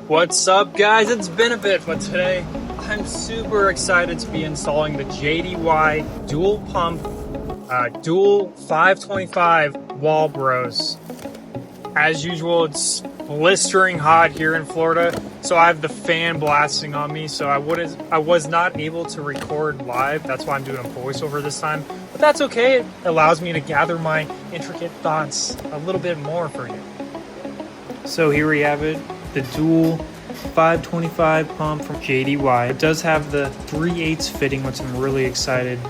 What's up, guys? It's been a bit, but today I'm super excited to be installing the JDY dual pump, dual 525 wall bros. As usual, it's blistering hot here in Florida, so I have the fan blasting on me, so I was not able to record live. That's why I'm doing a voiceover this time, but that's okay. It allows me to gather my intricate thoughts a little bit more for you. So here we have it, the dual 525 pump from JDY. It does have the 3/8 fitting, which I'm really excited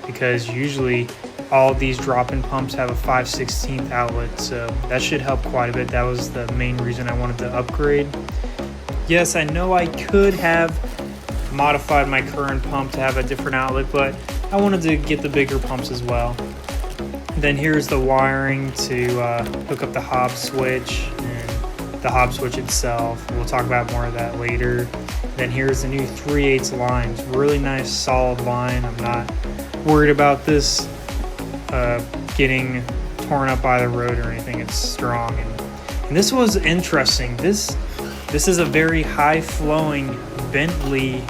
because usually all these drop-in pumps have a 5/16 outlet, so that should help quite a bit. That was the main reason I wanted to upgrade. Yes, I know I could have modified my current pump to have a different outlet, but I wanted to get the bigger pumps as well. Then here's the wiring to hook up the hob switch and the hob switch itself. We'll talk about more of that later. Then here's the new 3/8 line. It's really nice, solid line. I'm not worried about this getting torn up by the road or anything. It's strong, and this was interesting. This is a very high-flowing Bentley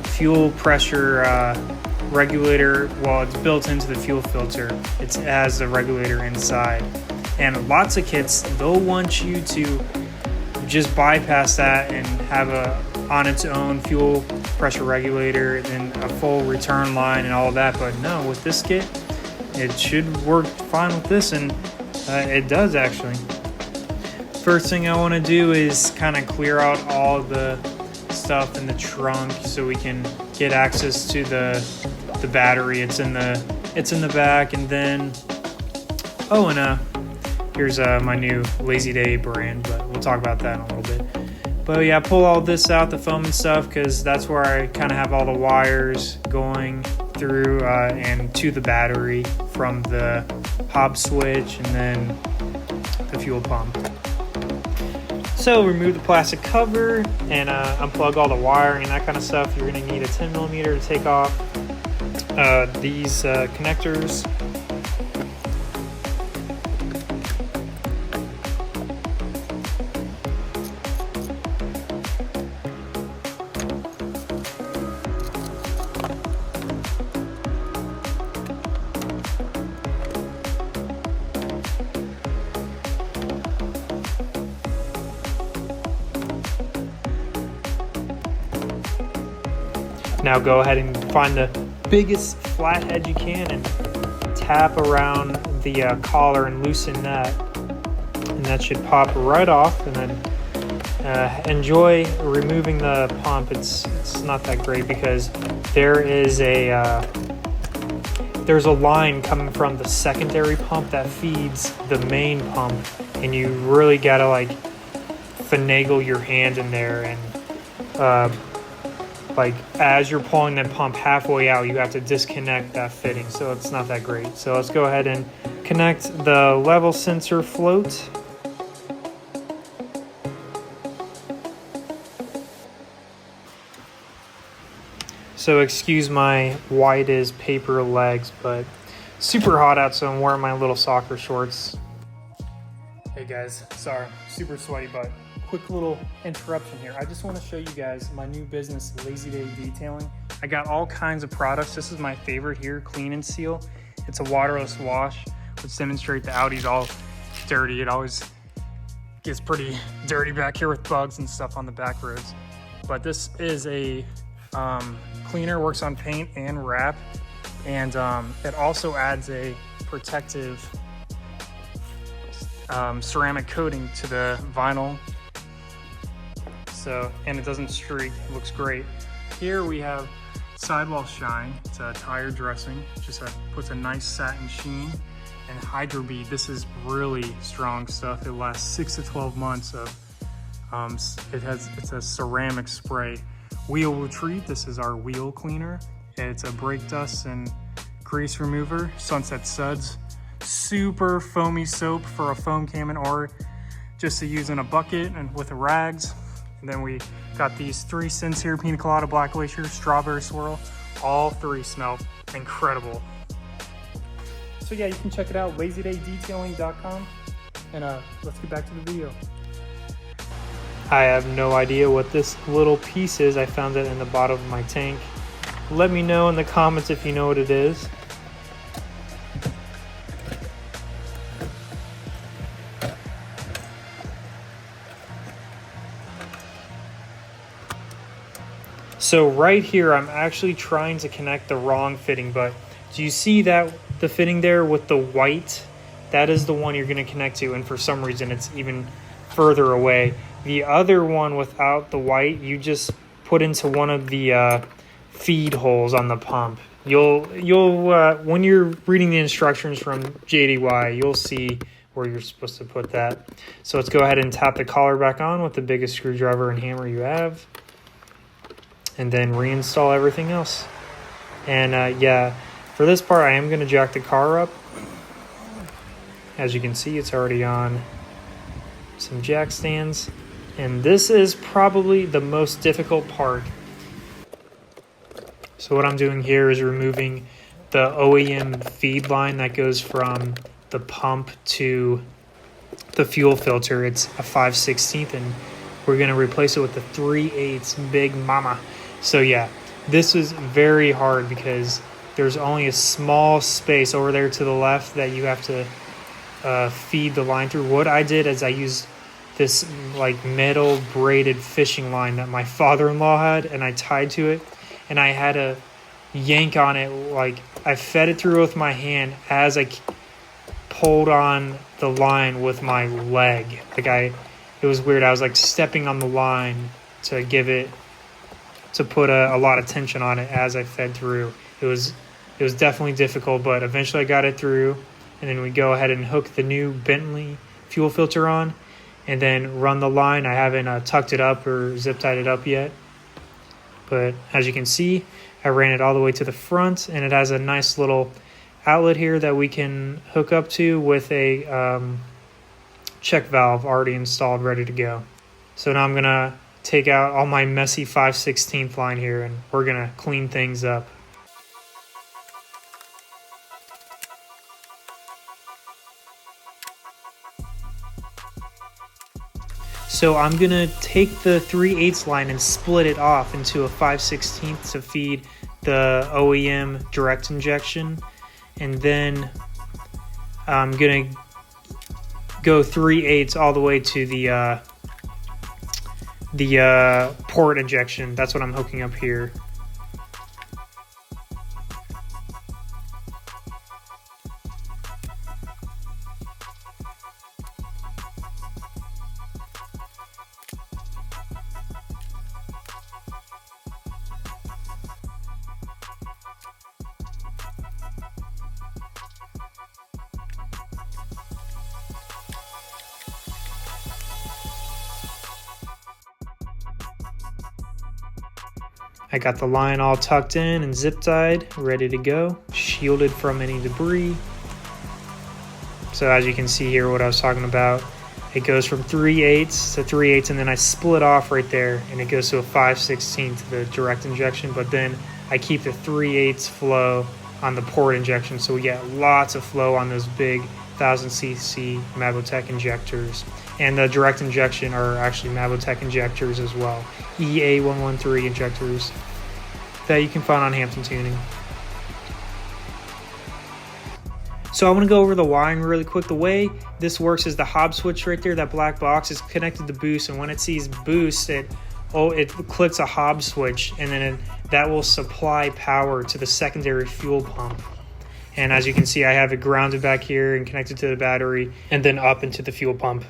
fuel pressure regulator. Well, it's built into the fuel filter. It has a regulator inside, and lots of kits, they'll want you to just bypass that and have on its own fuel pressure regulator and a full return line and all of that. But no, with this kit, it should work fine with this, and it does actually. First thing I want to do is kind of clear out all the stuff in the trunk so we can get access to the battery. It's in the back, and then here's my new Lazy Day brand, but we'll talk about that in a little bit. But yeah, pull all this out, the foam and stuff, because that's where I kind of have all the wires going through and to the battery from the hob switch and then the fuel pump. So remove the plastic cover and unplug all the wiring and that kind of stuff. You're going to need a 10mm to take off these connectors. Now go ahead and find the biggest flathead you can and tap around the collar and loosen that. And that should pop right off, and then enjoy removing the pump. It's not that great because there's a line coming from the secondary pump that feeds the main pump, and you really gotta like finagle your hand in there, and like as you're pulling that pump halfway out, you have to disconnect that fitting, so it's not that great. So let's go ahead and connect the level sensor float. So excuse my white as paper legs, but super hot out, so I'm wearing my little soccer shorts. Hey guys, sorry, super sweaty, but quick little interruption here. I just want to show you guys my new business, Lazy Day Detailing. I got all kinds of products. This is my favorite here, Clean and Seal. It's a waterless wash, which demonstrates the Audi's all dirty. It always gets pretty dirty back here with bugs and stuff on the back roads. But this is a cleaner, works on paint and wrap, and it also adds a protective ceramic coating to the vinyl. So, and it doesn't streak, it looks great. Here we have Sidewall Shine. It's a tire dressing, just puts a nice satin sheen. And Hydro Bead, this is really strong stuff. It lasts 6 to 12 months of, it's a ceramic spray. Wheel Retreat, this is our wheel cleaner. It's a brake dust and grease remover. Sunset Suds, super foamy soap for a foam cannon or just to use in a bucket and with the rags. And then we got these 3 scents here, Pina Colada, Black Glacier, Strawberry Swirl. All 3 smell incredible. So yeah, you can check it out, lazydaydetailing.com. And let's get back to the video. I have no idea what this little piece is. I found it in the bottom of my tank. Let me know in the comments if you know what it is. So right here, I'm actually trying to connect the wrong fitting, but do you see that the fitting there with the white? That is the one you're going to connect to, and for some reason it's even further away. The other one without the white, you just put into one of the feed holes on the pump. You'll when you're reading the instructions from JDY, you'll see where you're supposed to put that. So let's go ahead and tap the collar back on with the biggest screwdriver and hammer you have, and then reinstall everything else. And yeah, for this part I am going to jack the car up. As you can see, it's already on some jack stands, and this is probably the most difficult part. So what I'm doing here is removing the OEM feed line that goes from the pump to the fuel filter. It's a 5/16, and we're going to replace it with the 3/8 Big Mama. So yeah, this is very hard because there's only a small space over there to the left that you have to feed the line through. What I did is I used this like metal braided fishing line that my father-in-law had, and I tied to it, and I had to yank on it. Like, I fed it through with my hand as I pulled on the line with my leg. It was weird. I was like stepping on the line to put a lot of tension on it as I fed through. It was definitely difficult, but eventually I got it through. And then we go ahead and hook the new Bentley fuel filter on, and then run the line. I haven't tucked it up or zip tied it up yet, but as you can see, I ran it all the way to the front, and it has a nice little outlet here that we can hook up to with a check valve already installed, ready to go. So now I'm gonna take out all my messy 5/16 line here, and we're gonna clean things up. So I'm gonna take the 3/8 line and split it off into a 5/16 to feed the OEM direct injection, and then I'm gonna go 3/8 all the way to the port injection. That's what I'm hooking up here. I got the line all tucked in and zip tied, ready to go, shielded from any debris. So as you can see here, what I was talking about, it goes from 3/8 to 3/8, and then I split off right there, and it goes to a 5/16 to the direct injection, but then I keep the 3/8 flow on the port injection, so we get lots of flow on those big 1000cc Mavotec injectors. And the direct injection are actually Mavotec injectors as well, EA113 injectors that you can find on Hampton Tuning. So I want to go over the wiring really quick. The way this works is the Hob switch right there, that black box, is connected to boost, and when it sees boost, it clicks a Hob switch, and then that will supply power to the secondary fuel pump. And as you can see, I have it grounded back here and connected to the battery, and then up into the fuel pump.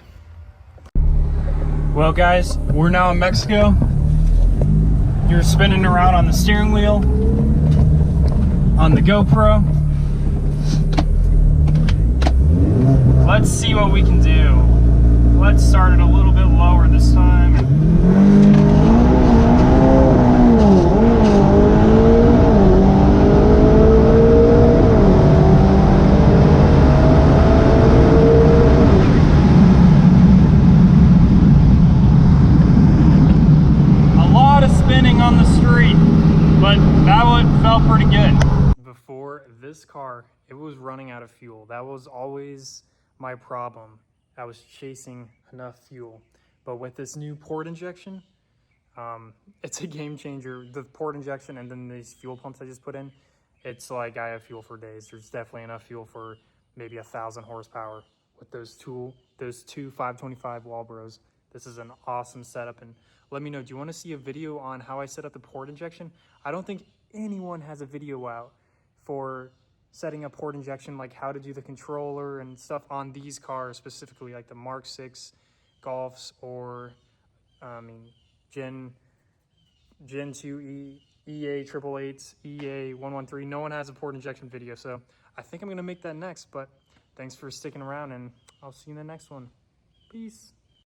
Well guys, we're now in Mexico. You're spinning around on the steering wheel, on the GoPro. Let's see what we can do. Let's start it a little bit lower this time. On the street, but that one felt pretty good. Before this car, it was running out of fuel. That was always my problem. I was chasing enough fuel. But with this new port injection, it's a game changer. The port injection and then these fuel pumps I just put in, it's like I have fuel for days. There's definitely enough fuel for maybe 1,000 horsepower with those two 525 Walbros. This is an awesome setup. And let me know, do you want to see a video on how I set up the port injection? I don't think anyone has a video out for setting up port injection, like how to do the controller and stuff on these cars, specifically like the Mk6 Golfs or Gen 2 EA 888s, EA 113. No one has a port injection video, so I think I'm gonna make that next. But thanks for sticking around, and I'll see you in the next one. Peace.